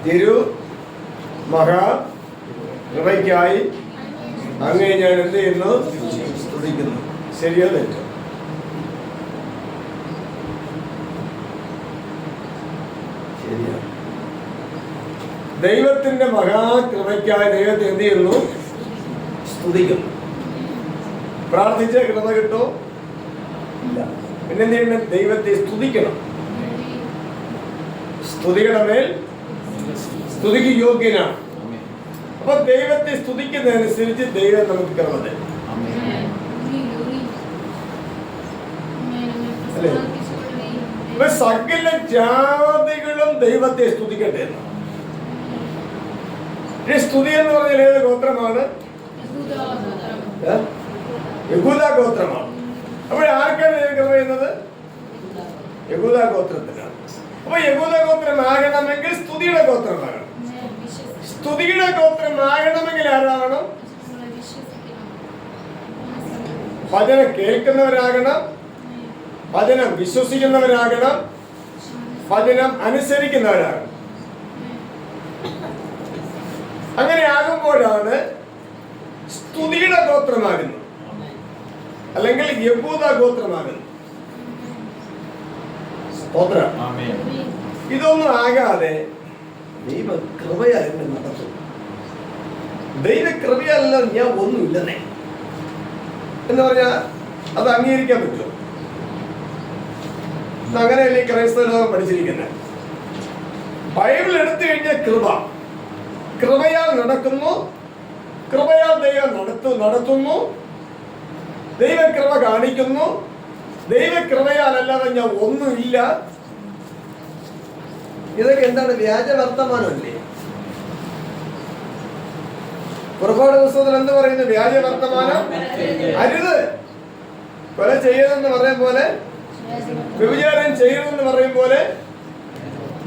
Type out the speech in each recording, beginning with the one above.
തിരു മഹാ കൃപയ്ക്കായി അങ്ങേ ഞാൻ എന്ത് ചെയ്യുന്നു? സ്തുതിക്കുന്നു. ശരിയോ തെറ്റോ? ശരിയാണ്. ദൈവത്തിന്റെ മഹാകൃപയ്ക്കായി ദൈവത്തെ എന്ത് ചെയ്യുന്നു? സ്തുതിക്കുന്നു. പ്രാർത്ഥിച്ച കൃപ കിട്ടോ? ഇല്ല. പിന്നെ എന്ത് ചെയ്യണം? ദൈവത്തെ സ്തുതിക്കണം. സ്തുതിയുടെ മേൽ സ്തുതിക്ക് യോഗ്യനാണ്. അപ്പൊ ദൈവത്തെ സ്തുതിക്കുന്നതനുസരിച്ച് ദൈവം നമുക്ക് കൃപ തരും. അല്ലേ? ഇപ്പൊ സകല ജാതികളും ദൈവത്തെ സ്തുതിക്കട്ടെ. ഈ സ്തുതി എന്ന് പറഞ്ഞാൽ ഏത് ഗോത്രമാണ്? യഹൂദ ഗോത്രമാണ്. അപ്പോൾ ആർക്കാണ് കൃപ ചെയ്യുന്നത്? യഹൂദ ഗോത്രത്തിനാണ്. അപ്പൊ യഹൂദ ഗോത്രമാകണമെങ്കിൽ സ്തുതിയുടെ ഗോത്രമാകണം. സ്തുതിയുടെ ഗോത്രമാകണമെങ്കിൽ ആരാകണം? വചനം കേൾക്കുന്നവരാകണം, വചനം വിശ്വസിക്കുന്നവരാകണം, വചനം അനുസരിക്കുന്നവരാകണം. അങ്ങനെ ആകുമ്പോഴാണ് സ്തുതിയുടെ ഗോത്രമാകുന്നത്, അല്ലെങ്കിൽ യഹൂദ ഗോത്രമാകുന്നത്. ഇതൊന്നും ആകാതെ ദൈവ കൃപയായിരുന്നു നടത്തും. ദൈവ കൃപയല്ല ഞാൻ ഒന്നുമില്ലെന്നേ എന്ന് പറഞ്ഞാൽ അത് അംഗീകരിക്കാൻ പറ്റുമോ? അങ്ങനെയല്ലേ ക്രൈസ്തവ ലോകം പഠിച്ചിരിക്കുന്നത്. ബൈബിൾ എടുത്തു കഴിഞ്ഞാൽ കൃപയാൽ നടക്കുന്നു, കൃപയാൽ ദൈവം നടത്തുന്നു, ദൈവകൃപ കാണിക്കുന്നു, ദൈവകൃപയാലല്ലാതെ ഞാൻ ഒന്നുമില്ല. ഇതൊക്കെ എന്താണ്? വ്യാജ വർത്തമാനമല്ലേ? പുറപ്പാട് പുസ്തകത്തിൽ എന്ത് പറയുന്നു? വ്യാജ വർത്തമാനം അരുത്. കൊല ചെയ്യരുതെന്ന് പറയും പോലെ, വ്യഭിചാരം ചെയ്യരുതെന്ന് പറയും പോലെ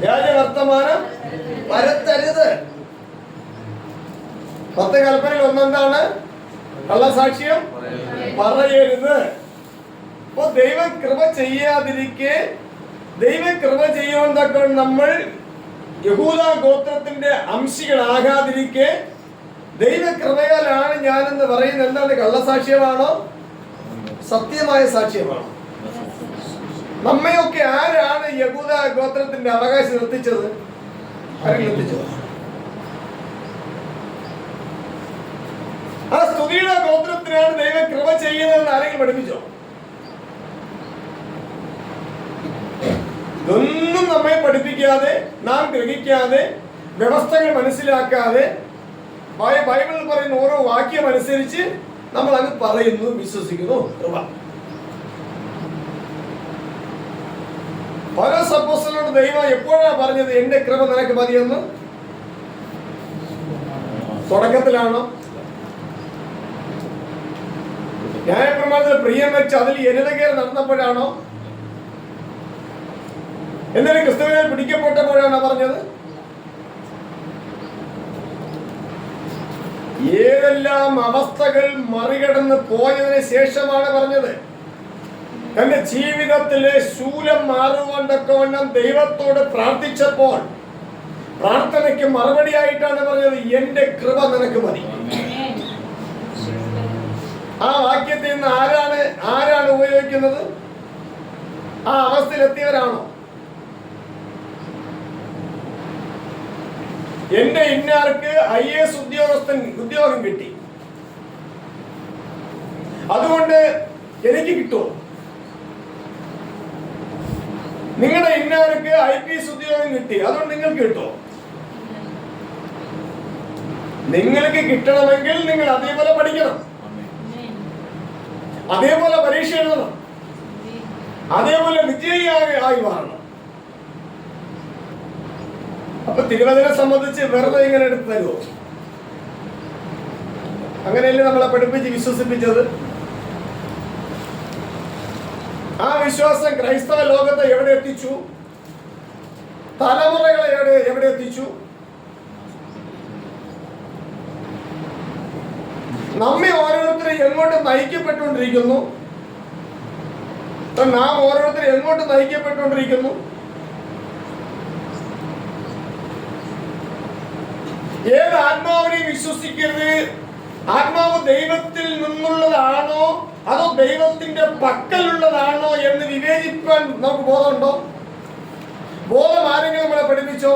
വ്യാജ വർത്തമാനം പരത്തരുത്. 10 കൽപ്പനയിൽ ഒന്നെന്താണ്? കള്ളസാക്ഷ്യം പറയരുത്. അപ്പൊ ദൈവം കൃപ ചെയ്യാതിരിക്കെ, ദൈവകൃപ ചെയ്യുവാൻ തക്ക നമ്മൾ യഹൂദ ഗോത്രത്തിന്റെ അംശികളാകാതിരിക്കെ ദൈവകൃപയാലാണ് ഞാനെന്ന് പറയുന്നത് എന്താണ്? കള്ളസാക്ഷ്യമാണോ? സത്യമായ സാക്ഷ്യമാണോ? നമ്മയൊക്കെ ആരാണ് യഹൂദ ഗോത്രത്തിന്റെ അവകാശം എത്തിച്ചത്? ആരെങ്കിലും എത്തിച്ചത്? ആ സ്തുതിയുടെ ഗോത്രത്തിനാണ് ദൈവം കൃപ ചെയ്യുന്നതെന്ന് ആരെങ്കിലും പഠിപ്പിച്ചോ? ഇതൊന്നും നമ്മെ പഠിപ്പിക്കാതെ, നാം ഗ്രഹിക്കാതെ, വ്യവസ്ഥകൾ മനസ്സിലാക്കാതെ, ബൈബിളിൽ പറയുന്ന ഓരോ വാക്യം അനുസരിച്ച് നമ്മൾ അങ്ങ് പറയുന്നു, വിശ്വസിക്കുന്നു. കൃപ. പൗലോസ് അപ്പോസ്തലനോട് ദൈവം എപ്പോഴാണ് പറഞ്ഞത് എന്റെ കൃപ നിനക്ക് മതിയെന്ന്? തുടക്കത്തിലാണോ? ന്യായപ്രമാണത്തിൽ പ്രിയം വെച്ച് അതിൽ എരുതകേർ നടന്നപ്പോഴാണോ? എന്നിട്ട് ക്രിസ്തുവിനെ പിടിക്കപ്പെട്ടപ്പോഴാണ് പറഞ്ഞത്? ഏതെല്ലാം അവസ്ഥകൾ മറികടന്ന് പോയതിനു ശേഷമാണ് പറഞ്ഞത്. തന്റെ ജീവിതത്തിലെ ശൂലം മാറുവാൻ തക്കവണ്ണം ദൈവത്തോട് പ്രാർത്ഥിച്ചപ്പോൾ പ്രാർത്ഥനയ്ക്ക് മറുപടിയായിട്ടാണ് പറഞ്ഞത് എന്റെ കൃപ നിനക്ക് മതി. ആ വാക്യത്തിൽ നിന്ന് ആരാണ് ഉപയോഗിക്കുന്നത്? ആ അവസ്ഥയിലെത്തിയവരാണോ? എന്റെ ഇന്നാർക്ക് IAS ഉദ്യോഗം കിട്ടി, അതുകൊണ്ട് എനിക്ക് കിട്ടുമോ? നിങ്ങളുടെ ഇന്നാർക്ക് IPS ഉദ്യോഗം കിട്ടി, അതുകൊണ്ട് നിങ്ങൾക്ക് കിട്ടുമോ? നിങ്ങൾക്ക് കിട്ടണമെങ്കിൽ നിങ്ങൾ അതേപോലെ പഠിക്കണം, അതേപോലെ പരീക്ഷ എഴുതണം, അതേപോലെ വിജയിയായി മാറണം. അപ്പൊ തിരുവചനം സംബന്ധിച്ച് വെറുതെ ഇങ്ങനെ എടുത്തു തരുമോ? അങ്ങനെയല്ലേ നമ്മളെ പഠിപ്പിച്ച് വിശ്വസിപ്പിച്ചത്. ആ വിശ്വാസം ക്രൈസ്തവ ലോകത്തെ എവിടെ എത്തിച്ചു? തലമുറകളെ എവിടെ എത്തിച്ചു? നമ്മെ ഓരോരുത്തരും എങ്ങോട്ട് നയിക്കപ്പെട്ടുകൊണ്ടിരിക്കുന്നു? നാം ഓരോരുത്തരും എങ്ങോട്ട് നയിക്കപ്പെട്ടുകൊണ്ടിരിക്കുന്നു? ഏത് ആത്മാവിനെ വിശ്വസിക്കരുത്? ആത്മാവ് ദൈവത്തിൽ നിന്നുള്ളതാണോ അതോ ദൈവത്തിന്റെ പക്കലുള്ളതാണോ എന്ന് വിവേചിക്കാൻ നമുക്ക് ബോധമുണ്ടോ? ബോധം ആരെങ്കിലും നമ്മളെ പഠിപ്പിച്ചോ?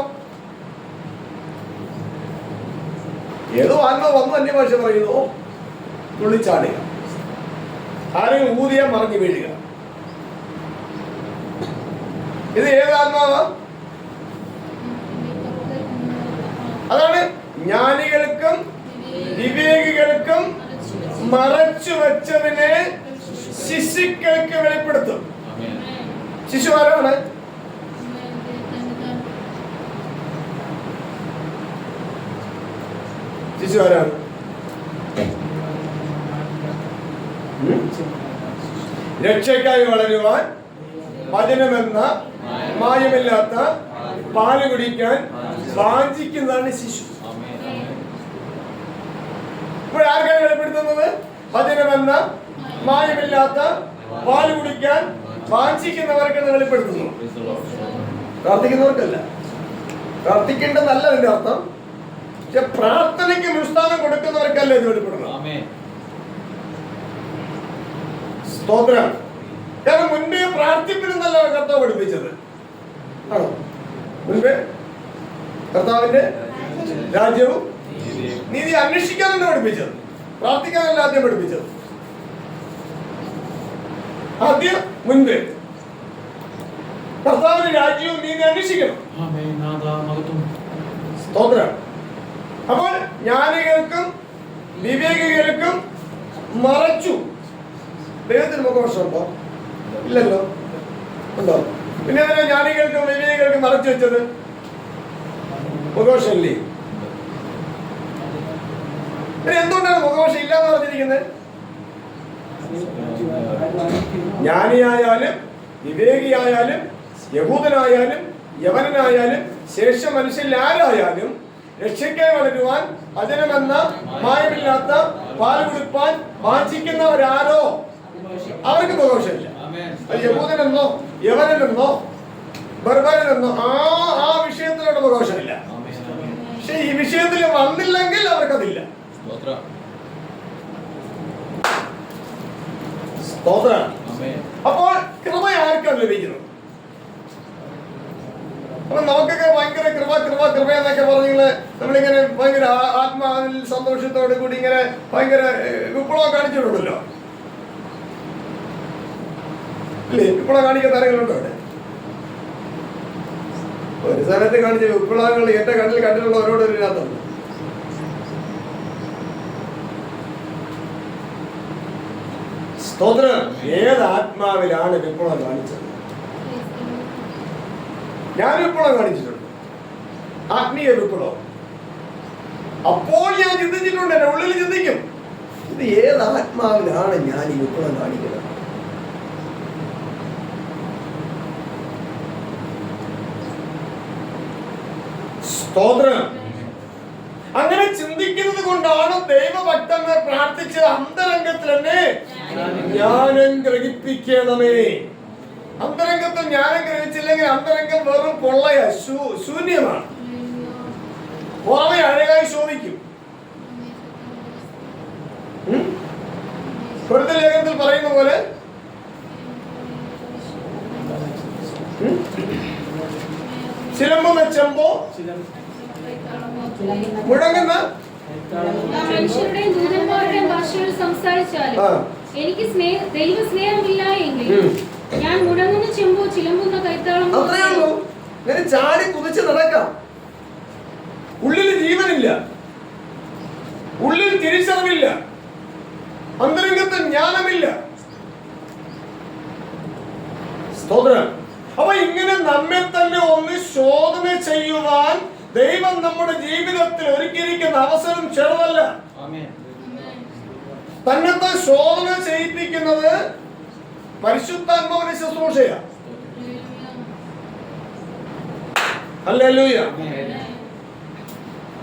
ഏതോ ആത്മാവ് വന്നു അന്യഭാഷ പറയുന്നു, തുള്ളിച്ചാടുക, ആരെങ്കിലും ഊതിയാൽ മറിഞ്ഞു വീഴുക. ഇത് ഏത് ആത്മാവാ? അതാണ് ജ്ഞാനികൾക്കും വിവേകികൾക്കും മറച്ചു വെച്ചതിനെ ശിശുക്കൾക്ക് വെളിപ്പെടുത്തും. ശിശു ആരാണ്? ശിശു ആരാണ്? രക്ഷയ്ക്കായി വളരുവാൻ വചനമെന്ന മായമില്ലാത്ത പാല് കുടിക്കാൻ വാഞ്ചിക്കുന്നതാണ് ശിശു. ഇപ്പോൾ ആർക്കാണ് വെളിപ്പെടുത്തുന്നത്? വചനമെന്ന മായമില്ലാത്ത പാല് കുടിക്കാൻ വാഞ്ചിക്കുന്നവർക്കാണ് വെളിപ്പെടുത്തുന്നു. പ്രാർത്ഥിക്കുന്നവർക്കല്ല. പ്രാർത്ഥിക്കേണ്ടതല്ല അതിന്റെ അർത്ഥം. പക്ഷെ പ്രാർത്ഥനയ്ക്ക് മുൻസ്ഥാനം കൊടുക്കുന്നവർക്കല്ല ഇത് വെളിപ്പെടുന്നത്. സ്തോത്രം. കാരണം മുൻപേ പ്രാർത്ഥിപ്പിനെന്നല്ല കർത്താവ് പഠിപ്പിച്ചത്. ആണോ? മുൻപേ കർത്താവിന്റെ രാജ്യവും നീതി അന്വേഷിക്കാനല്ല പഠിപ്പിച്ചത്, പ്രാർത്ഥിക്കാനല്ല ആദ്യം പഠിപ്പിച്ചത്. ആദ്യം മുൻപേ കർത്താവിന്റെ രാജ്യവും നീതി അന്വേഷിക്കണം. സ്തോത്രം. അപ്പോൾ ജ്ഞാനികൾക്കും വിവേകികൾക്കും മറച്ചു. ദൈവത്തിന് മുഖവശമുണ്ടോ? ഇല്ലല്ലോ. ഉണ്ടോ? പിന്നെ എന്തിനാ ജ്ഞാനികൾക്കും വിവേകികൾക്കും മറച്ചു വെച്ചത്? മുഖവശമില്ലേ? പിന്നെ എന്തുകൊണ്ടാണ് മുഖവശം ഇല്ലാന്ന് പറഞ്ഞിരിക്കുന്നത്? ജ്ഞാനിയായാലും വിവേകിയായാലും യഹൂദനായാലും യവനനായാലും ശേഷ മനുഷ്യരിൽ ആരായാലും രക്ഷയ്ക്കായി വളരുവാൻ വചനമെന്ന മായമില്ലാത്ത പാല് കുടിപ്പാൻ വാഞ്ചിക്കുന്നവരാരോ അവർക്ക് മുഖവശമില്ല. യഹൂദനെന്നോ യവനനെന്നോ ബർബരനെന്നോ ആ വിഷയത്തിലുള്ള മുഖവശമില്ല. പക്ഷെ ഈ വിഷയത്തിൽ വന്നില്ലെങ്കിൽ അവർക്കതില്ല. അപ്പോൾ കൃപ ആർക്കാണ് ലഭിക്കുന്നത്? അപ്പൊ നമുക്കൊക്കെ ഭയങ്കര കൃപ കൃപ കൃപ എന്നൊക്കെ പറഞ്ഞിങ്ങനെ നമ്മളിങ്ങനെ ഭയങ്കര ആത്മാവിൽ സന്തോഷത്തോടു കൂടി ഇങ്ങനെ ഭയങ്കര വിപ്ലവം കാണിച്ചിട്ടുണ്ടല്ലോ. ഇല്ലേ? വിപ്ലവം കാണിക്കുന്ന ആരെങ്കിലുണ്ടോ അവിടെ? ഒരു സ്ഥലത്ത് കാണിച്ച വിപ്ലവങ്ങൾ എന്റെ കണ്ണിൽ കണ്ടിട്ടുള്ള ഓരോട് ഇതിനകത്തുണ്ട്. സ്തോത്രം. ഏത് ആത്മാവിലാണ് വിപ്ലവം കാണിച്ചത്? ഞാൻ വിപ്ലവം കാണിച്ചിട്ടുണ്ട്, ആത്മീയ വിപ്ലവം. അപ്പോൾ ഞാൻ ചിന്തിച്ചിട്ടുണ്ട്, എന്റെ ഉള്ളിൽ ചിന്തിക്കും, ഇത് ഏത് ആത്മാവിലാണ് ഞാൻ ഈ വിപ്ലവം കാണിക്കുന്നത്? സ്തോത്രം. അങ്ങനെ ചിന്തിക്കുന്നത് കൊണ്ടാണ് ദൈവഭക്തന്മാർ പ്രാർത്ഥിച്ചത്, അന്തരംഗത്തിൽ തന്നെ ജ്ഞാനം ഗ്രഹിപ്പിക്കണമേ. അന്തരംഗത്തിൽ ജ്ഞാനം ഗ്രഹിച്ചില്ലെങ്കിൽ അന്തരംഗം വെറും പൊള്ളയാ, ശൂന്യമാണ്. പുറമെ അഴകായി ശോഭിക്കും. കൊരിന്ത്യർ ലേഖനത്തിൽ പറയുന്ന പോലെ ചിലമ്പുന്ന ചെമ്പോ മുഴങ്ങുന്ന മനുഷ്യരുടെയും ദൂതന്മാരുടെയും ഭാഷകൾ സംസാരിച്ചാലും എനിക്ക് ദൈവസ്നേഹമില്ല എങ്കിൽ ഞാൻ മുഴങ്ങുന്ന ചെമ്പോ ചിലമ്പുന്ന കൈത്താളം. അത്രേ ഉള്ളൂ. ഇങ്ങനെ ചാടി കുതിച്ച് നടക്കാം. ഉള്ളിൽ ജീവനില്ല, ഉള്ളിൽ തിരിച്ചറിവില്ല, അന്തരംഗത്തിൽ ജ്ഞാനമില്ല. സ്തോത്രം. അപ്പൊ ഇങ്ങനെ നമ്മെ തന്നെ ഒന്ന് ശോധന ചെയ്യുവാൻ ദൈവം നമ്മുടെ ജീവിതത്തിൽ ഒരുക്കിയിരിക്കുന്ന അവസരം ചെറുതല്ല. തന്നത്തെ ശോധന ചെയ്യിപ്പിക്കുന്നത് പരിശുദ്ധാത്മാവിന്റെ ശുശ്രൂഷയാണ്. ഹല്ലേലൂയ.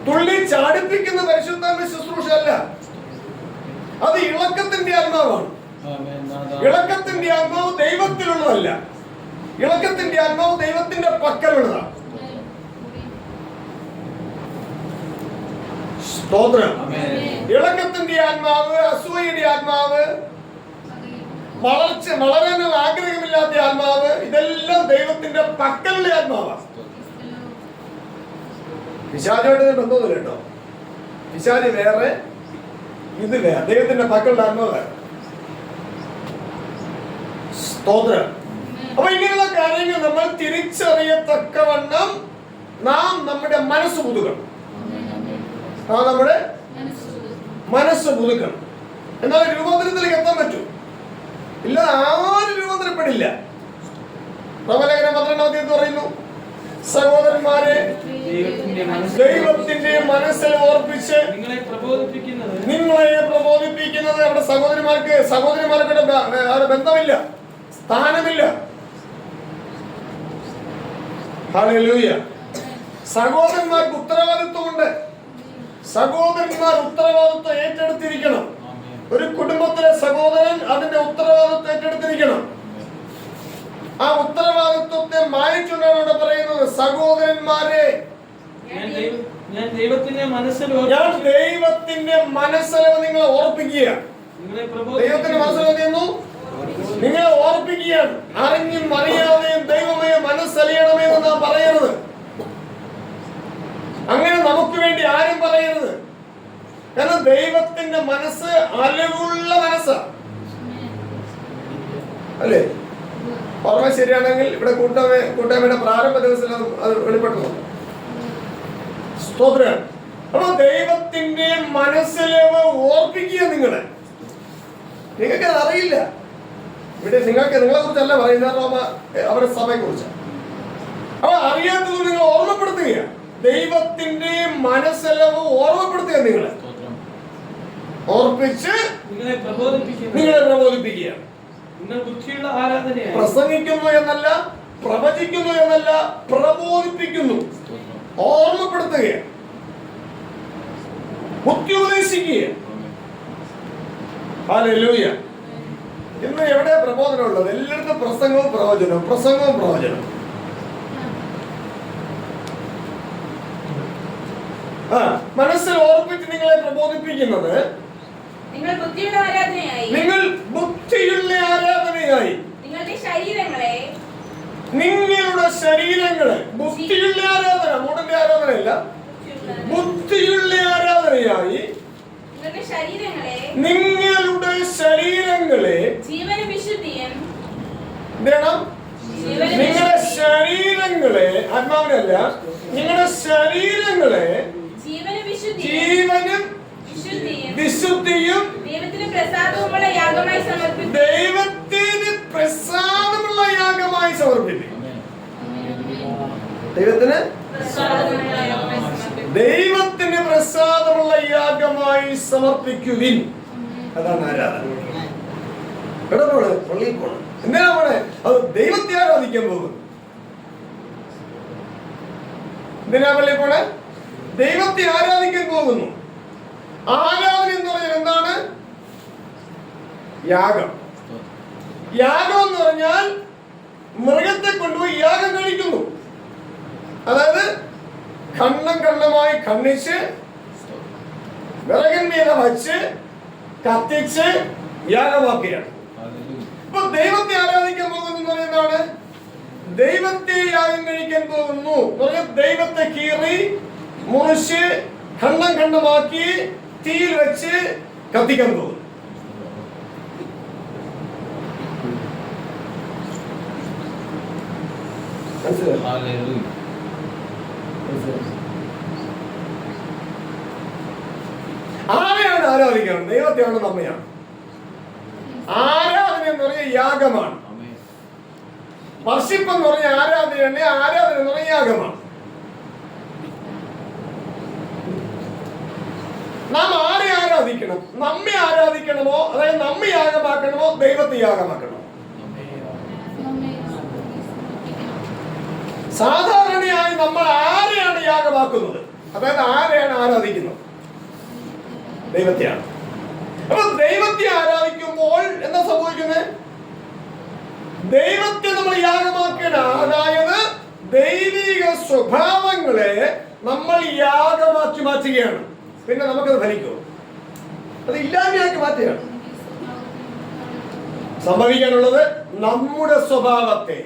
തുള്ളി ചാടിപ്പിക്കുന്ന പരിശുദ്ധാത്മാവിന്റെ ശുശ്രൂഷ അല്ല, അത് ഇളക്കത്തിന്റെ ആത്മാവാണ്. ഇളക്കത്തിന്റെ ആത്മാവ് ദൈവത്തിലുള്ളതല്ല, ഇളക്കത്തിന്റെ ആത്മാവ് ദൈവത്തിന്റെ പക്കലുള്ളതാണ്. സ്തോത്രം. ഇളക്കത്തിന്റെ ആത്മാവ്, അസൂയയുടെ ആത്മാവ്, വളരാൻ ആഗ്രഹമില്ലാത്ത ആത്മാവ്, ഇതെല്ലാം ദൈവത്തിന്റെ പക്കലുള്ള ആത്മാവാണ്. പിശാചുമായിട്ട് ബന്ധമൊന്നുമില്ല കേട്ടോ. പിശാച് വേറെ, ഇത് വേറെ. ദൈവത്തിന്റെ പക്കലുള്ള ആത്മാവ് വേറെ. സ്തോത്രം. അപ്പൊ ഇങ്ങനെയുള്ള കാര്യങ്ങൾ നമ്മൾ തിരിച്ചറിയത്തക്കവണ്ണം നാം നമ്മുടെ മനസ്സ് പുതുക്കണം. നമ്മുടെ മനസ്സ് പുതുക്കണം. എന്നാൽ രൂപാന്തരത്തിലേക്ക് എത്താൻ പറ്റും. ഇല്ല, ആരും രൂപാന്തരപ്പെടില്ല. റോമലേഖനം 12 പറയുന്നു, സഹോദരന്മാരെ, ദൈവത്തിന്റെ മനസ്സിൽ ഓർപ്പിച്ച് നിങ്ങളെ പ്രബോധിപ്പിക്കുന്നത്. അവിടെ സഹോദരിമാർക്ക് ബന്ധമില്ല, സ്ഥാനമില്ല. ഹല്ലേലൂയ. സഹോദരന്മാർക്ക് ഉത്തരവാദിത്വമുണ്ട്. സഹോദരന്മാർ ഉത്തരവാദിത്വം ഏറ്റെടുത്തിരിക്കണം. ഒരു കുടുംബത്തിലെ സഹോദരൻ അതിന്റെ ഉത്തരവാദിത്വം ഏറ്റെടുത്തിരിക്കണം. ആ ഉത്തരവാദിത്വത്തെ മാനിച്ചുകൊണ്ടാണ് അവിടെ പറയുന്നത്, സഹോദരന്മാരെ, ഞാൻ ദൈവത്തിന്റെ മനസ്സിൽ നിങ്ങളെ ഓർപ്പിക്കുക. ദൈവത്തിന്റെ മനസ്സിൽ നിങ്ങളെ ഓർപ്പിക്കുകയാണ്. അറിഞ്ഞും അറിയാതെയും ദൈവമേ മനസ്സലിയണമേ എന്ന് നാം പറയരുത്. അങ്ങനെ നമുക്ക് വേണ്ടി ആരും പറയരുത്. കാരണം ദൈവത്തിന്റെ മനസ്സ് അലിവുള്ള മനസ്സാ, അല്ലേ? ഓർമ്മ ശരിയാണെങ്കിൽ ഇവിടെ കൂട്ടായ്മയുടെ പ്രാരംഭ ദിവസം അത് വെളിപ്പെട്ടു. സ്തോത്രം. അപ്പൊ ദൈവത്തിന്റെ മനസ്സിലെ ഓർപ്പിക്കുക. നിങ്ങൾക്ക് അറിയില്ല. ഇവിടെ നിങ്ങളെ കുറിച്ചല്ല പറയുന്നത്, അവരുടെ സഭയെ കുറിച്ച്. അപ്പൊ അറിയാത്തത് നിങ്ങൾ ഓർമ്മപ്പെടുത്തുകയാണ്. ദൈവത്തിന്റെ മനസ്സെലവ് ഓർമ്മപ്പെടുത്തുക. നിങ്ങളെ ഓർപ്പിച്ച് നിങ്ങളെ പ്രബോധിപ്പിക്കുക. പ്രസംഗിക്കുന്നു എന്നല്ല, പ്രവചിക്കുന്നു എന്നല്ല, പ്രബോധിപ്പിക്കുന്നു, ഓർമ്മപ്പെടുത്തുക, ബുദ്ധി ഉപദേശിക്കുക. ഹല്ലേലൂയ. ഇന്ന് എവിടെ പ്രബോധനം ഉള്ളത്? എല്ലായിടത്തും പ്രസംഗവും പ്രവചനവും. മനസ്സിൽ ഓർപ്പിച്ച് നിങ്ങളെ പ്രബോധിപ്പിക്കുന്നത് നിങ്ങൾ ബുദ്ധിയുള്ള ആരാധനയായി നിങ്ങളുടെ ശരീരങ്ങളെ ബുദ്ധിയുള്ള ആരാധന, മൂടന്റെ ആരാധനയല്ല, ബുദ്ധിയുള്ള ആരാധനയായി നിങ്ങളുടെ ശരീരങ്ങളെ നിങ്ങളുടെ ശരീരങ്ങളെ ആത്മാവിനല്ല, നിങ്ങളുടെ ശരീരങ്ങളെ ജീവനും വിശുദ്ധിയും ദൈവത്തിന് പ്രസാദമുള്ള യാഗമായി സമർപ്പിക്കും. ദൈവത്തിന് പ്രസാദമുള്ള യാഗമായി സമർപ്പിക്കുവിൻ. അതാണ് ആരാധന. എവിടെ പോണ്? പള്ളിയിൽ പോണം. എന്തിനാ പോണെ? അത് ദൈവത്തെ ആരാധിക്കാൻ പോകും. എന്തിനാ പള്ളിയിൽ പോണെ? ദൈവത്തെ ആരാധിക്കാൻ പോകുന്നു. ആരാധന എന്ന് പറഞ്ഞാൽ എന്താണ്? യാഗം. യാഗം എന്ന് പറഞ്ഞാൽ മൃഗത്തെ കൊണ്ടുപോയി യാഗം കഴിക്കുന്നു. അതായത് കണ്ണമായി ഖണ്ഡിച്ച് വിറകന്മീത വച്ച് കത്തിച്ച് യാഗമാക്കുകയാണ്. ഇപ്പൊ ദൈവത്തെ ആരാധിക്കാൻ പോകുന്നു എന്ന് പറയുന്നതാണ് ദൈവത്തെ യാഗം കഴിക്കാൻ പോകുന്നു. ദൈവത്തെ കീറി മുറിച്ച് ഖണ്ഡമാക്കി തീയിൽ വെച്ച് കത്തിക്കാൻ പോകുന്നു. ആരെയാണ് ആരാധിക്കണം? ദൈവത്തെയാണ്, നമ്മയാണ്. ആരാധന എന്ന് പറഞ്ഞ യാഗമാണ്. വർഷിപ്പ് എന്ന് പറഞ്ഞ ആരാധനയാണ്. ആരാധന എന്ന് പറഞ്ഞ യാഗമാണ്. നാം ആരെ ആരാധിക്കണം? നമ്മെ ആരാധിക്കണമോ, അതായത് നമ്മെ യാഗമാക്കണമോ, ദൈവത്തെ യാഗമാക്കണമോ? സാധാരണയായി നമ്മൾ ആരെയാണ് യാഗമാക്കുന്നത്? അതായത് ആരെയാണ് ആരാധിക്കുന്നത്? ദൈവത്തെയാണ്. അപ്പൊ ദൈവത്തെ ആരാധിക്കുമ്പോൾ എന്താ സംഭവിക്കുന്നത്? ദൈവത്തെ നമ്മൾ യാഗമാക്കണം. അതായത് ദൈവിക സ്വഭാവങ്ങളെ നമ്മൾ യാഗമാക്കി മാറ്റുകയാണ്. പിന്നെ നമുക്കത് ഫലിക്കുമോ? അത് ഇല്ലായ്മയാക്കി മാറ്റുകയാണ് സംഭവിക്കാനുള്ളത്. നമ്മുടെ സ്വഭാവത്തെ,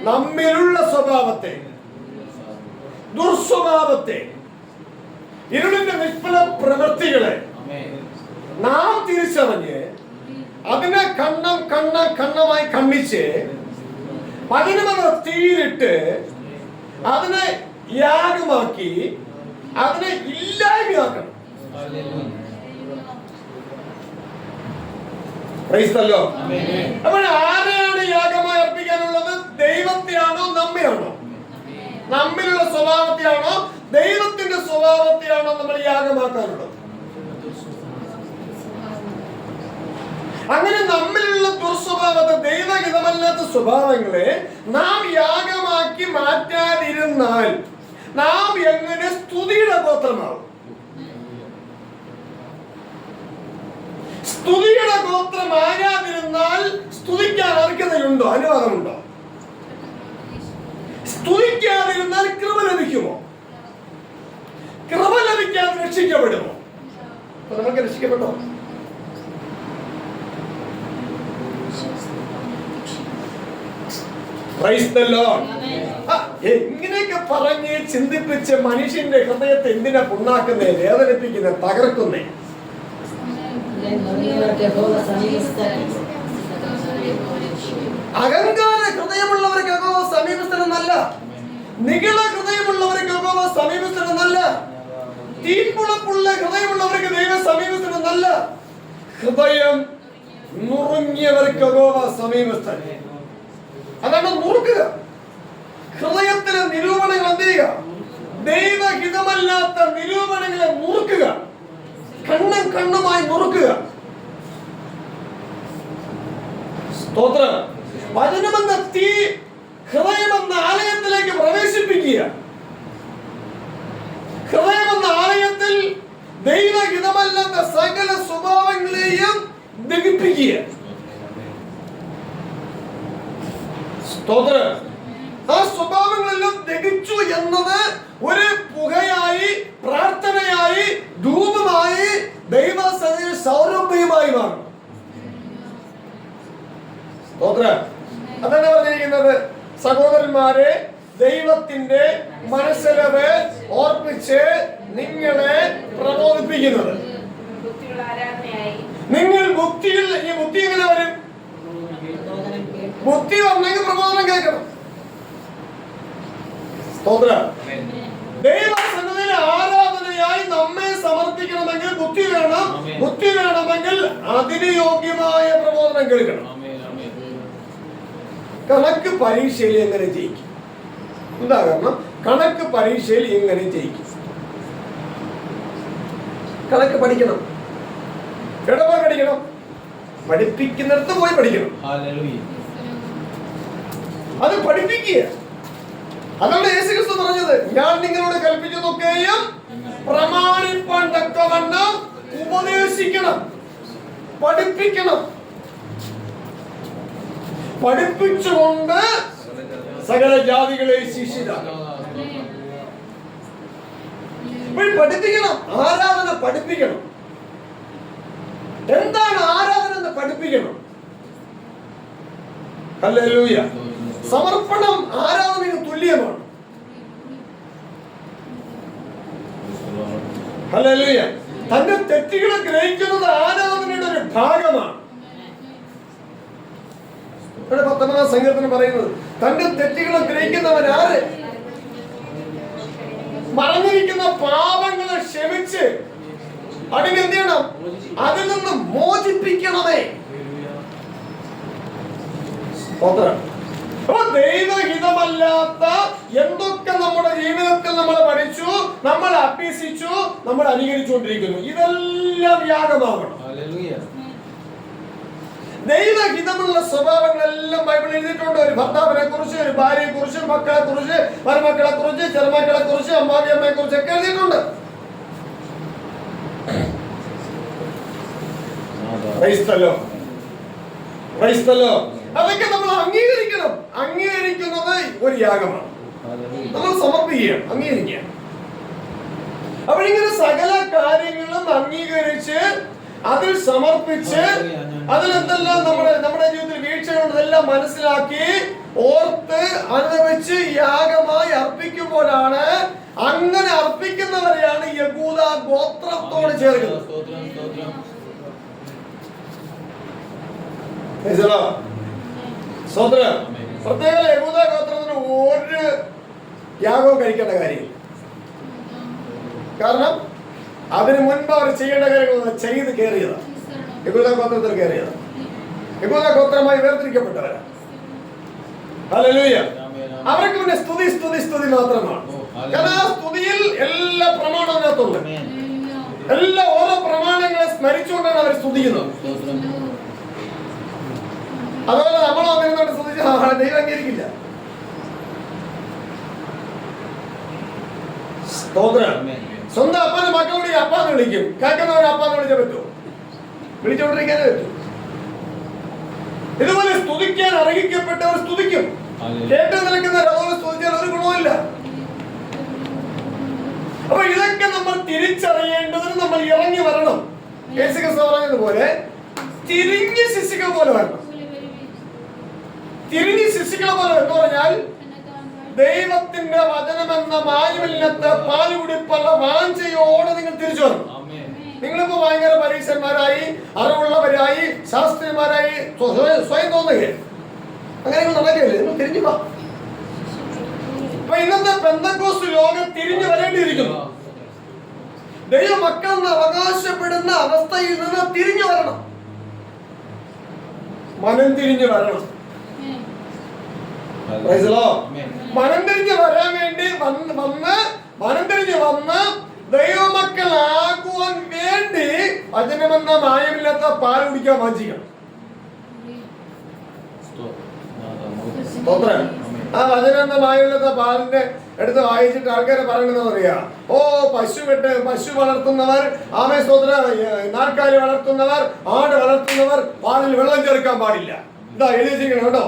നമ്മിലുള്ള സ്വഭാവത്തെ, ദുർസ്വഭാവത്തെ, ഇരുളിന്റെ നിഷ്ഫല പ്രവൃത്തികളെ നാം തിരിച്ചറിഞ്ഞ് അതിനെ കണ്ണമായി കണ്ണിച്ച് അതിന് തീരിട്ട് അതിനെ യാഗമാക്കി അതിനെ ഇല്ലായ്മയാക്കണം. അപ്പോൾ ആരെയാണ് യാഗമായി അർപ്പിക്കാനുള്ളത്? ദൈവത്തെയാണോ നമ്മയാണോ? നമ്മിലുള്ള സ്വഭാവത്തെയാണോ ദൈവത്തിന്റെ സ്വഭാവത്തെയാണോ നമ്മൾ യാഗമാക്കാനുള്ളത്? അങ്ങനെ നമ്മിലുള്ള ദുർസ്വഭാവത്തെ, ദൈവഹിതമല്ലാത്ത സ്വഭാവങ്ങളെ നാം യാഗമാക്കി മാറ്റാതിരുന്നാൽ നാം എങ്ങനെ സ്തുതിയുടെ ഗോത്രമാവും? സ്തുതിയുടെ ഗോത്രമാകാതിരുന്നാൽ സ്തുതിക്കാൻ അർഹതയുണ്ടോ? അനുവാദമുണ്ടോ? സ്തുതിക്കാതിരുന്നാൽ കൃപ ലഭിക്കുമോ? കൃപ ലഭിക്കാതെ രക്ഷിക്കപ്പെടുമോ? നമുക്ക് രക്ഷിക്കപ്പെട്ടോ? ഇങ്ങനെയൊക്കെ പറഞ്ഞ് ചിന്തിപ്പിച്ച് മനുഷ്യന്റെ ഹൃദയത്തെ എന്തിനാ പുണ്ണാക്കുന്നേ, വേദനിപ്പിക്കുന്നേ, തകർക്കുന്നേ? അഹങ്കാര ഹൃദയമുള്ളവർക്ക് യഹോവ സമീപസ്ഥനെന്നല്ല, നിഗള ഹൃദയമുള്ളവർക്ക് യഹോവ സമീപസ്ഥനെന്നല്ല, തീൻപുളപ്പുള്ള ഹൃദയമുള്ളവർക്ക് ദൈവം സമീപസ്ഥനെന്നല്ല, ഹൃദയം നുറുങ്ങിയവർക്ക് യഹോവ സമീപസ്ഥൻ. അതാണ് നുറുക്കുക. ഹൃദയത്തിലെ നിരൂപണങ്ങൾ എന്ത് ചെയ്യുക? ദൈവഹിതമല്ലാത്ത നിരൂപണങ്ങളെ നുറുക്കുക, കണ്ണുമായി നുറുക്കുക. സ്തോത്രം. വചനമെന്ന തീ ഹൃദയമെന്ന ആലയത്തിലേക്ക് പ്രവേശിപ്പിക്കുക. ഹൃദയമെന്ന ആലയത്തിൽ ദൈവഹിതമല്ലാത്ത സകല സ്വഭാവങ്ങളെയും ദഹിപ്പിക്കുക. സ്തോത്രം. ആ സ്വഭാവങ്ങളെല്ലാം ദഹിച്ചു എന്നത് ഒരു പുകയായി, പ്രാർത്ഥനയായി, ധൂപമായി, ദൈവസന്നിധിയിൽ സൗരഭ്യമായി മാറും. സ്തോത്രം. അതാണ് പറഞ്ഞിരിക്കുന്നത്, സഹോദരന്മാരെ, ദൈവത്തിന്റെ മനസ്സിലത് ഓർപ്പിച്ച് നിങ്ങളെ പ്രബോധിപ്പിക്കുന്നത്. നിങ്ങൾ ബുദ്ധിയിൽ, ഈ ബുദ്ധി എങ്ങനെ വരും? ബുദ്ധി വന്നെങ്കിൽ പ്രബോധനം കേൾക്കണം. സ്തോത്രം. ദൈവസന്നിധിയിൽ ആരാധനയായി നമ്മെ സമർപ്പിക്കണമെങ്കിൽ ബുദ്ധി വേണം. ബുദ്ധി വേണമെങ്കിൽ അതിന് യോഗ്യമായ പ്രബോധനം കേൾക്കണം. കണക്ക് പരീക്ഷയിൽ എങ്ങനെ ജയിക്കും? എന്താ കാരണം? കണക്ക് പരീക്ഷയിൽ എങ്ങനെ ജയിക്കും? കണക്ക് പഠിക്കണം. എവിടെ പോയി പഠിക്കണം? പഠിപ്പിക്കുന്നിടത്ത് പോയി പഠിക്കണം. അത് പഠിപ്പിക്കുക. അതാണ് യേശുക്രിസ്തു പറഞ്ഞത്, ഞാൻ നിങ്ങളോട് കൽപ്പിച്ചതൊക്കെയും പ്രമാണിപ്പാൻ തക്കവണ്ണം ഉപദേശിക്കണം, പഠിപ്പിക്കണം. പഠിപ്പിച്ചുകൊണ്ട് സകല ജാതികളെ ശിക്ഷിക്കണം. പഠിപ്പിക്കണം. ആരാധന പഠിപ്പിക്കണം. എന്താണ് ആരാധന എന്ന് പഠിപ്പിക്കണം. ഹല്ലേലൂയ. സമർപ്പണം ആരാധനയ്ക്ക് തുല്യമാണ്. ഹല്ലേലൂയ. തന്റെ തെറ്റുകളെ ഗ്രഹിക്കുന്നത് ആരാധനയുടെ ഒരു ഭാഗമാണ്. 19 സങ്കീർത്തനം പറയുന്നത്, തന്റെ തെറ്റുകളെ ഗ്രഹിക്കുന്നവൻ ആര്? മറഞ്ഞിരിക്കുന്ന പാപങ്ങളെ ക്ഷമിച്ച് അതിനെന്ത് ചെയ്യണം? അതിൽ നിന്ന് മോചിപ്പിക്കണമേ. അപ്പൊ ദൈവഹിതമല്ലാത്ത എന്തൊക്കെ നമ്മുടെ ജീവിതത്തിൽ നമ്മൾ പഠിച്ചു, നമ്മൾ അഭ്യസിച്ചു, നമ്മൾ അനുകരിച്ചുകൊണ്ടിരിക്കുന്നു, ഇതെല്ലാം യാഗമാകണം. ദൈവഹിതമുള്ള സ്വഭാവങ്ങളെല്ലാം ബൈബിളിൽ എഴുതിയിട്ടുണ്ട്. ഒരു ഭർത്താവിനെ കുറിച്ച്, ഒരു ഭാര്യയെ കുറിച്ച്, മക്കളെ കുറിച്ച്, മരുമക്കളെ കുറിച്ച്, ചെറുമക്കളെ കുറിച്ച്, അമ്മാവിയമ്മയെ കുറിച്ച് ഒക്കെ എഴുതിയിട്ടുണ്ട്. അതൊക്കെ നമ്മൾ അംഗീകരിക്കണം. അംഗീകരിക്കുന്നത് ഒരു യാഗമാണ്. നമ്മൾ സമർപ്പിക്കുകയാണ്, അംഗീകരിക്കുക. അപ്പോഴിങ്ങനെ സകല അംഗീകരിച്ച് അതിൽ സമർപ്പിച്ച് അതിലെന്തെല്ലാം നമ്മുടെ ജീവിതത്തിൽ വീഴ്ചകളുള്ളതെല്ലാം മനസ്സിലാക്കി ഓർത്ത് അനുഭവിച്ച് യാഗമായി അർപ്പിക്കുമ്പോഴാണ്, അങ്ങനെ അർപ്പിക്കുന്നവരെയാണ് യഹൂദ ഗോത്രത്തോട് ചേർക്കുന്നത്. പ്രത്യേക യഹൂദ ഗോത്രത്തിന് ഒരു യാഗവും കഴിക്കേണ്ട കാര്യമില്ല. കാരണം അതിനു മുൻപ് അവർ ചെയ്യേണ്ട കാര്യങ്ങൾ ചെയ്ത് കയറിയതാണ്. യഹൂദ ഗോത്രത്തിൽ കയറിയതാണ്. യഹൂദ ഗോത്രമായി വേർതിരിക്കപ്പെട്ടവരാണ്. ഹല്ലേലൂയ. അവർക്ക് പിന്നെ സ്തുതി മാത്രമാണ്. കാരണം ആ സ്തുതിയിൽ എല്ലാ പ്രമാണത്തിനകത്തുണ്ട്. എല്ലാ ഓരോ പ്രമാണങ്ങളെ സ്മരിച്ചുകൊണ്ടാണ് അവർ സ്തുതിക്കുന്നത്. അതുപോലെ നമ്മളോ അങ്ങനെ സ്തുതിച്ച് ദൈവം അംഗീകരിക്കില്ല. സ്വന്തം അപ്പനെ മക്കളോട് അപ്പാന്ന് വിളിക്കും. കേൾക്കുന്നവരെ അപ്പാന്ന് വിളിച്ചാൽ പറ്റുമോ? വിളിച്ചോണ്ടിരിക്കാനേ പറ്റൂ. ഇതുപോലെ സ്തുതിക്കാൻ അർഹിക്കപ്പെട്ടവർ സ്തുതിക്കും. കേട്ടു നിൽക്കുന്നവർ അതുപോലെ സ്തുതിച്ചാൽ ഒരു ഗുണവുമില്ല. അപ്പൊ ഇതൊക്കെ നമ്മൾ തിരിച്ചറിയേണ്ടതിന് നമ്മൾ ഇറങ്ങി വരണം. പറഞ്ഞതുപോലെ തിരിഞ്ഞ് ശിശുക്കൾ പോലെ വരണം. തിരിഞ്ഞ് ശിശുക്കളെ പോലെ എന്ന് പറഞ്ഞാൽ ദൈവത്തിന്റെ വചനമെന്ന മായമില്ലാത്ത പാലുകുടിപ്പുള്ള വാഞ്ചയോടെ നിങ്ങൾ തിരിച്ചു വരണം. നിങ്ങളിപ്പോ ഭയങ്കര പരീക്ഷന്മാരായി, അറിവുള്ളവരായി, ശാസ്ത്രിമാരായി സ്വയം തോന്നുകയാണ്. അങ്ങനെ നിങ്ങൾ നടക്കുകയല്ലേ? നിങ്ങൾ തിരിഞ്ഞു വാ. ഇപ്പൊ ഇന്നത്തെ പെന്തക്കോസ്ത് ലോകം തിരിഞ്ഞു വരേണ്ടിയിരിക്കുന്നു. ദൈവ മക്കൾ എന്ന് അവകാശപ്പെടുന്ന അവസ്ഥയിൽ നിന്ന് തിരിഞ്ഞു വരണം. മനം തിരിഞ്ഞു വരണം. മനം തിരിഞ്ഞ് വരാൻ വേണ്ടി മനം തിരിഞ്ഞ് വന്ന് ദൈവമക്കളാകുവാൻ വേണ്ടി വചനമെന്ന മായമില്ലാത്ത പാൽ കുടിക്കാൻ വാഞ്ചിക്കണം. ആ വചനമെന്ന മായമില്ലാത്ത പാലിന്റെ എടുത്ത് വായിച്ചിട്ട് ആൾക്കാരെ പറയണമെന്ന് പറയാ, ഓ പശു വളർത്തുന്നവർ, ആമേ സ്തോത്ര, നാൽക്കാലി വളർത്തുന്നവർ, ആട് വളർത്തുന്നവർ പാലിൽ വെള്ളം ചേർക്കാൻ പാടില്ല. ഇതാ എഴുതി വെച്ചിരിക്കണം കേട്ടോ.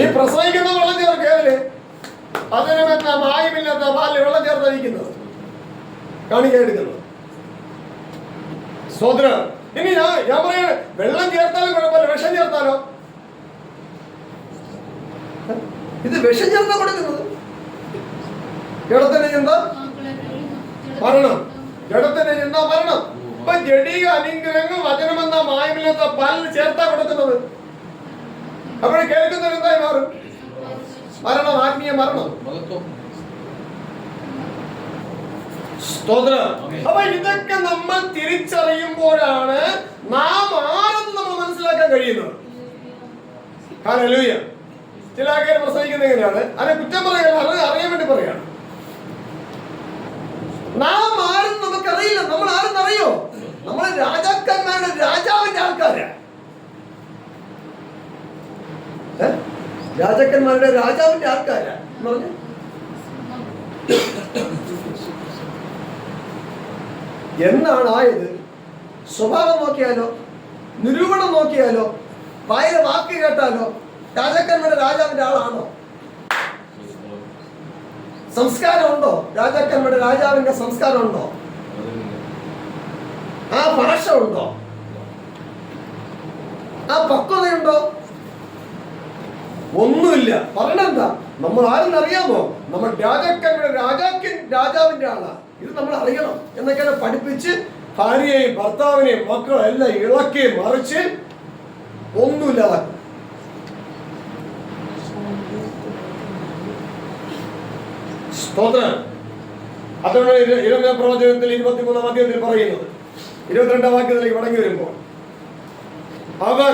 ഈ പ്രസവിക്കുന്ന വെള്ളം ചേർക്കല്ലേ? വചനമെന്ന മായമില്ലാത്ത പാലിൽ വെള്ളം ചേർത്തിരിക്കുന്നത് കാണിക്കെടുക്കുന്നത്. സ്തോത്രം. ഇനി ഞാൻ പറയ, വെള്ളം ചേർത്താലും കുഴപ്പമില്ല, വിഷം ചേർത്താലോ? ഇത് വിഷം ചേർത്താ കൊടുക്കുന്നത്. ജഡത്തിന്റെ ചിന്ത മരണം, ജഡത്തിന്റെ ചിന്ത മരണം. ഇപ്പൊ ജഡീയ അനുഗ്രഹങ്ങൾ വചനമെന്ന മായമില്ലാത്ത പാലിൽ ചേർത്താ കൊടുക്കുന്നത്. അപ്പോൾ കേൾക്കുന്നവർ എന്തായി മാറും? മരണം, ആത്മീയ മരണം. സ്തോത്രം. അപ്പൊ ഇതൊക്കെ നമ്മൾ തിരിച്ചറിയുമ്പോഴാണ് നാം ആരെന്ന് നമ്മൾ മനസ്സിലാക്കാൻ കഴിയുന്നത്. ഹല്ലേലൂയ. ചില ആൾക്കാർ പ്രസംഗിക്കുന്നത് എങ്ങനെയാണ്? അതിനെ കുറ്റം പറയല്ല, അത് അറിയാൻ വേണ്ടി പറയാണ്. നാം ആരും നമുക്കറിയില്ല. നമ്മൾ ആരെന്നറിയോ? നമ്മൾ രാജാക്കന്മാരുടെ രാജാവിന്റെ ആൾക്കാരാ. രാജാക്കന്മാരുടെ രാജാവിന്റെ ആൾക്കാരാ എന്ന് പറഞ്ഞ എന്നാണ് ആയത്? സ്വഭാവം നോക്കിയാലോ, നിരൂപണം നോക്കിയാലോ, വായിലെ വാക്ക് കേട്ടാലോ രാജാക്കന്മാരുടെ രാജാവിന്റെ ആളാണോ? സംസ്കാരം ഉണ്ടോ? രാജാക്കന്മാരുടെ രാജാവിന്റെ സംസ്കാരം ഉണ്ടോ? ആ ഭാഷ ഉണ്ടോ? ആ പക്വതയുണ്ടോ? ഒന്നുമില്ല. പറഞ്ഞെന്താ? നമ്മൾ ആരെന്നറിയാമോ? നമ്മൾ രാജാക്കന്മാരുടെ രാജാവിന്റെ ആളാ. ഇത് നമ്മൾ അറിയണം എന്നൊക്കെയാണ് പഠിപ്പിച്ച് ഭാര്യയെയും ഭർത്താവിനെയും മക്കളെ എല്ലാം ഇളക്കി മറിച്ച് ഒന്നുമില്ലാതാക്കും. സ്തോത്രം. അതുകൊണ്ട് ഇരമ്യാ പ്രവചനത്തിൽ 23-ാം അധ്യായത്തിൽ പറയുന്നത്, 22-ാം വാക്യത്തിലേക്ക് മടങ്ങി വരുമ്പോൾ, അവർ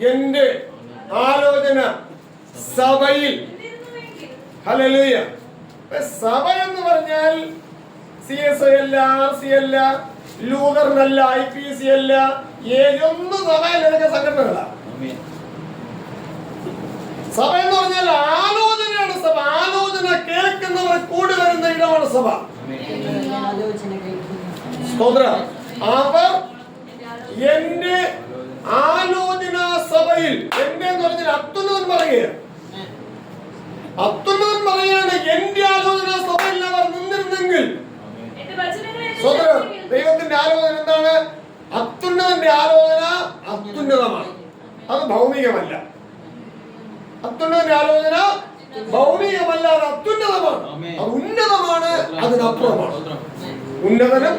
എന്റെ ആലോചന സഭയിൽ, ഹല്ലേലൂയ. സഭ എന്ന് പറഞ്ഞാൽ CSI അല്ല, RC അല്ല, ലൂതറിനല്ല, IPC അല്ല, ഏതൊന്നും സഭയിൽ ഇതൊക്കെ സംഘടനകളാണ്. സഭ എന്ന് പറഞ്ഞാൽ ആലോചനയാണ് സഭ. ആലോചന കേൾക്കുന്നവർ കൂടി വരുന്ന ഇടമാണ് സഭ. അവർ എന്റെ ആലോചന സഭയിൽ, എന്റെ എന്ന് പറഞ്ഞാൽ അത്യുന്നതൻ പറയുക. അത്യുന്നതൻ പറയാണ്, എന്റെ ആലോചന സഭയിൽ അവർ നിന്നിരുന്നെങ്കിൽ. ദൈവത്തിന്റെ ആലോചന എന്താണ്? അത്യുന്നതന്റെ ആലോചന അത്യുന്നതമാണ്, അത് ഭൗമികമല്ല. അത്യുന്നതന്റെ ആലോചന ഭൗമികമല്ല, അത് അത്യുന്നതമാണ്, അത് ഉന്നതമാണ്, അതിനപ്പുറമാണ്. ഉന്നതനും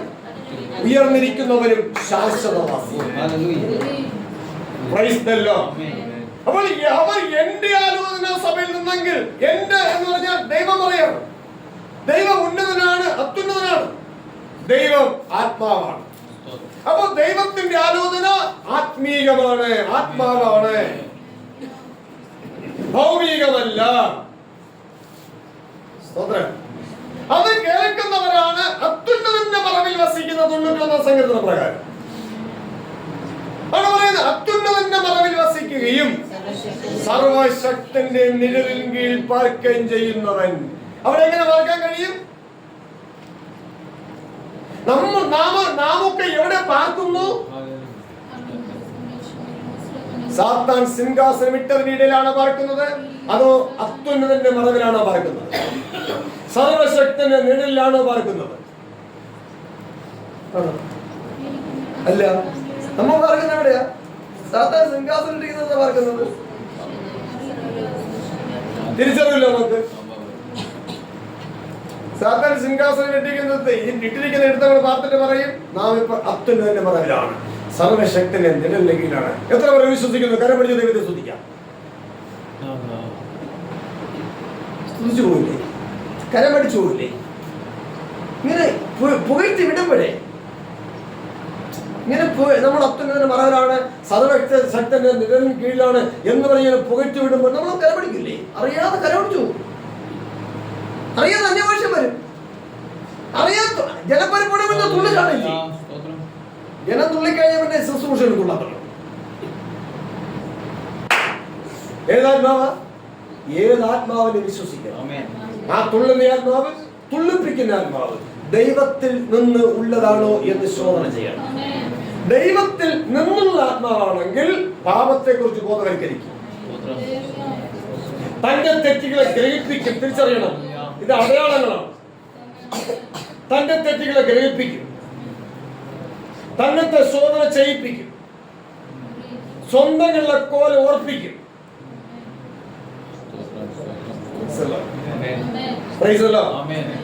ഉയർന്നിരിക്കുന്നവരും ശാശ്വതമാണ്. അപ്പോൾ അവർ എന്റെ ആലോചന സഭയിൽ നിന്നെങ്കിൽ, എന്റെ എന്ന് പറഞ്ഞാൽ ദൈവം പറയാണ്. ദൈവം ഉന്നതനാണ്, അത്യുന്നതനാണ്. ദൈവം ആത്മാവാണ്. അപ്പൊ ദൈവത്തിന്റെ ആലോചന ആത്മീകമാണ്, ആത്മാവാണ്, ഭൗമികമല്ല. അത് കേൾക്കുന്നവരാണ് അത്യുന്നതന്റെ മറവിൽ വസിക്കുന്ന 91 സങ്കീർത്തന പ്രകാരം ആണ് പറയുന്നത്. അത്യുന്നതന്റെ മറവിൽ വസിക്കുകയും സർവശക്തന്റെ നിഴലിൻ കീഴിൽ പാർക്കുകയും ചെയ്യുന്നവൻ. അവിടെ എങ്ങനെ പാർക്കാൻ കഴിയും? നാമൊക്കെ എവിടെ പാർക്കുന്നു? സാത്താൻ സിംഹാസനം ഇട്ടതിന്റെ ഇടയിലാണോ പാർക്കുന്നത്, അതോ അത്യുന്നതന്റെ മറവിലാണോ പാർക്കുന്നത്? സർവശക്തന്റെ നിഴലിലാണോ പാർക്കുന്നത്? അല്ല, നമ്മൾ പാർക്കുന്നത് എവിടെയാ? സാത്താൻ സിംഹാസനം ഇട്ടിരിക്കുന്നത് പാർക്കുന്നത്. തിരിച്ചറിയില്ല നമുക്ക്. സാത്താൻ സിംഹാസനം ഇട്ടിരിക്കുന്ന എടുത്ത് നമ്മൾ പാർത്തിട്ട് പറയും, നാം ഇപ്പൊ അത്യുന്നതന്റെ മറവിലാണ്, സർവശക്തന്റെ നിഴലിന്റെ കീഴിലാണ്. എത്ര പേർ വിശ്വസിക്കുന്നു? കരം പിടിച്ച് ദൈവത്തെ സ്തുതിക്കാം. സ്തുതിച്ചു പോയില്ലേ? കരം പിടിച്ചു പോയില്ലേ? ഇങ്ങനെ പുകഴ്ത്തി വിടുമ്പോഴേ, ഇങ്ങനെ നമ്മൾ അത്യുന്നതന്റെ മറവിലാണ്, സർവശക്തന്റെ നിഴലിന് കീഴിലാണ് എന്ന് പറഞ്ഞ് പുകഴ്ത്തി വിടുമ്പോൾ നമ്മൾ കരം പിടിക്കില്ലേ? അറിയാതെ കരം പിടിച്ചു, അറിയാതെ അന്വേഷണം വരും. അറിയാത്ത ജനപരിപാടി തുള്ളി കാണില്ലേ? ജനം തുള്ളിക്കഴിഞ്ഞ പിന്നെ ശുശ്രൂഷ തുള്ളാത്തല്ലോ. ഏതാത്മാവ്? ഏതാത്മാവിനെ വിശ്വസിക്കണം. ആ തുള്ളുന്ന ആത്മാവ്, തുള്ളിപ്പിക്കുന്ന ആത്മാവ് ദൈവത്തിൽ നിന്ന് ഉള്ളതാണോ എന്ന് ശോധന ചെയ്യണം. ദൈവത്തിൽ നിന്നുള്ള ആത്മാവാണെങ്കിൽ പാപത്തെ കുറിച്ച് ബോധവൽക്കരിക്കും, തന്റെ തെറ്റുകളെ ഗ്രഹിപ്പിക്കും. തിരിച്ചറിയണം, ഇത് അടയാളങ്ങളാണ്. തന്റെ തെറ്റുകളെ ഗ്രഹിപ്പിക്കും, തന്നത്തെ ശോധന ചെയ്യിപ്പിക്കും, സ്വന്തങ്ങളുടെ കോല ഓർപ്പിക്കും.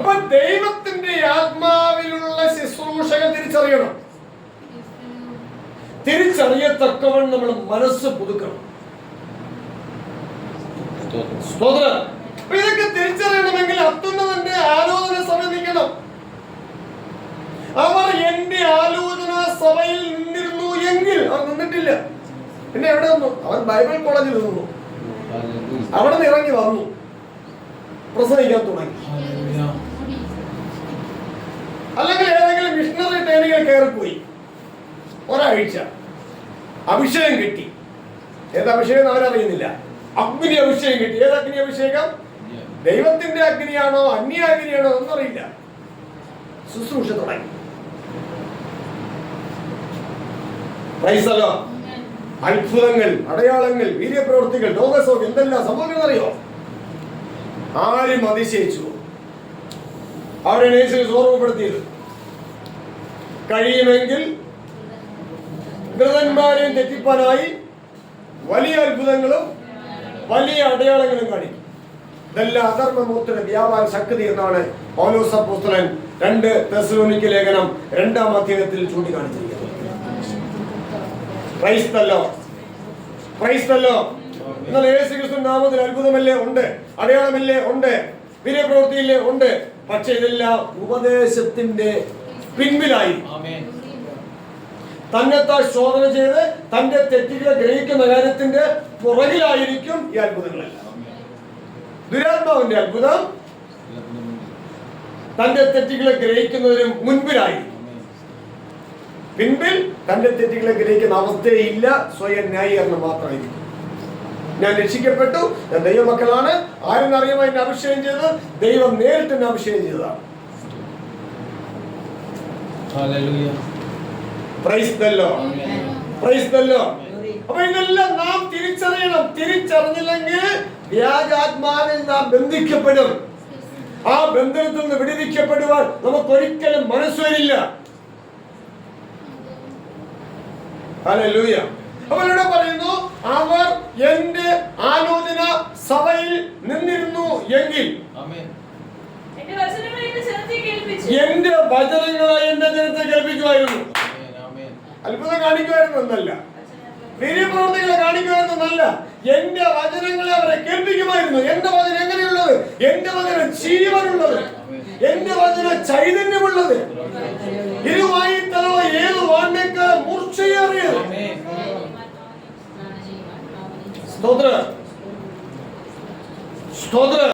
അപ്പൊ ദൈവത്തിന്റെ ആത്മാവിലുള്ള ശുശ്രൂഷകൾ തിരിച്ചറിയണം. തിരിച്ചറിയത്തക്കവണ്ണം നമ്മൾ മനസ്സ് പുതുക്കണം. ഇതൊക്കെ തിരിച്ചറിയണമെങ്കിൽ അത്യുന്നതന്റെ ആലോചന സഭ നിൽക്കണം. അവർ എന്റെ ആലോചന സഭയിൽ നിന്നിരുന്നു എങ്കിൽ, അവർ നിന്നിട്ടില്ല. പിന്നെ എവിടെ വന്നു? അവർ ബൈബിൾ കോളേജിൽ നിന്നു. അവിടെ നിന്ന് ഇറങ്ങി വന്നു, പ്രസംഗിക്കാൻ തുടങ്ങി. അല്ലെങ്കിൽ ഏതെങ്കിലും മിഷണറി ട്രെയിനിങ്ങിൽ കയറിപ്പോയി, ഒരാഴ്ച അഭിഷേകം കിട്ടി. ഏത് അഭിഷേകം അവരറിയുന്നില്ല. അഗ്നി അഭിഷേകം കിട്ടി. ഏത് അഗ്നി അഭിഷേകം? ദൈവത്തിന്റെ അഗ്നിയാണോ അന്യ അഗ്നിയാണോ എന്നറിയില്ല. ശുശ്രൂഷ തുടങ്ങി. അത്ഭുതങ്ങൾ, അടയാളങ്ങൾ, വീര്യപ്രവൃത്തികൾ, രോഗസൗഖ്യം, എന്തെല്ലാം സംഭവിക്കുന്നറിയോ? ആരും അതിശയിച്ചു. അവിടെ യേശുവിനെ ഓർമ്മപ്പെടുത്തിയത്, കഴിയുമെങ്കിൽ ദൃഢന്മാരെയും തെറ്റിപ്പാനായി വലിയ അത്ഭുതങ്ങളും വലിയ അടയാളങ്ങളും കാണിക്കും. ഇതെല്ലാം അധർമ്മമൂർത്തിയുടെ വ്യാപാര ശക്തി എന്നാണ് പൗലോസ് അപ്പോസ്തലൻ 2 തെസ്സലോനിക്ക ലേഖനം 2-ാം അധ്യായത്തിൽ ചൂണ്ടിക്കാണിച്ചിരിക്കുന്നത്. Praise the Lord, praise the Lord. എന്നാൽ യേശുക്രിസ്തു നാമത്തിൽ അത്ഭുതമല്ലേ ഉണ്ട്, അടയാളമല്ലേ ഉണ്ട്, വീര്യപ്രവൃത്തിയില്ലേ ഉണ്ട്. പക്ഷെ ഇതെല്ലാം ഉപദേശത്തിന്റെ പിൻപിലായി, തന്നെത്താൻ ശോധന ചെയ്ത് തന്റെ തെറ്റുകളെ ഗ്രഹിക്കുന്ന കാര്യത്തിന്റെ പുറകിലായിരിക്കും ഈ അത്ഭുതങ്ങളെല്ലാം. ദുരാത്മാവിന്റെ അത്ഭുതം തന്റെ തെറ്റുകളെ ഗ്രഹിക്കുന്നതിനും മുൻപിലായി. പിൻപിൽ തന്റെ തെറ്റുകളെ ഗ്രഹിക്കുന്ന അവസ്ഥയില്ല, സ്വയം ന്യായീകരണം മാത്രമായിരിക്കും. ഞാൻ രക്ഷിക്കപ്പെട്ടു, ഞാൻ ദൈവമക്കളാണ്, ആരെന്നറിയുമോ എന്നെ അഭിഷേകം ചെയ്ത് ദൈവം നേരിട്ട് എന്നെ അഭിഷേകം ചെയ്തതാണ്. Praise the Lord. Praise the Lord. അപ്പൊ ഇതെല്ലാം നാം തിരിച്ചറിയണം. തിരിച്ചറിഞ്ഞില്ലെങ്കിൽ വ്യാജാത്മാവിൽ നാം ബന്ധിക്കപ്പെടും. ആ ബന്ധനത്തിൽ നിന്ന് വിടുവിക്കപ്പെടുവാൻ നമുക്കൊരിക്കലും മനസ്സ് വരില്ല. ഹല്ലേലൂയ. അപ്പോൾ ഇവിടെ പറയുന്നു, അവർ എന്റെ ആലോചന സഭയിൽ നിന്നിരുന്നു എങ്കിൽ എന്റെ വചനങ്ങളെ എന്റെ ജനത്തെ കേൾപ്പിക്കുമായിരുന്നു. അത്ഭുതം കാണിക്കുമായിരുന്നു എന്നല്ല, വീര്യപ്രവൃത്തികളെ കാണിക്കുമായിരുന്നു എന്നല്ല, എന്റെ വചനങ്ങളെ അവരെ കേൾപ്പിക്കുമായിരുന്നു. എന്റെ വചനം എങ്ങനെയുള്ളത്? എന്റെ വചനം ജീവനുള്ളത്, എന്റെ വചനം ചൈതന്യമുള്ളത്, ഇരുവായി തലവ ഏത് വാണ്ടേക്കാൾ മൂർച്ചയേറിയത്. സ്തോത്രം, സ്തോത്രം.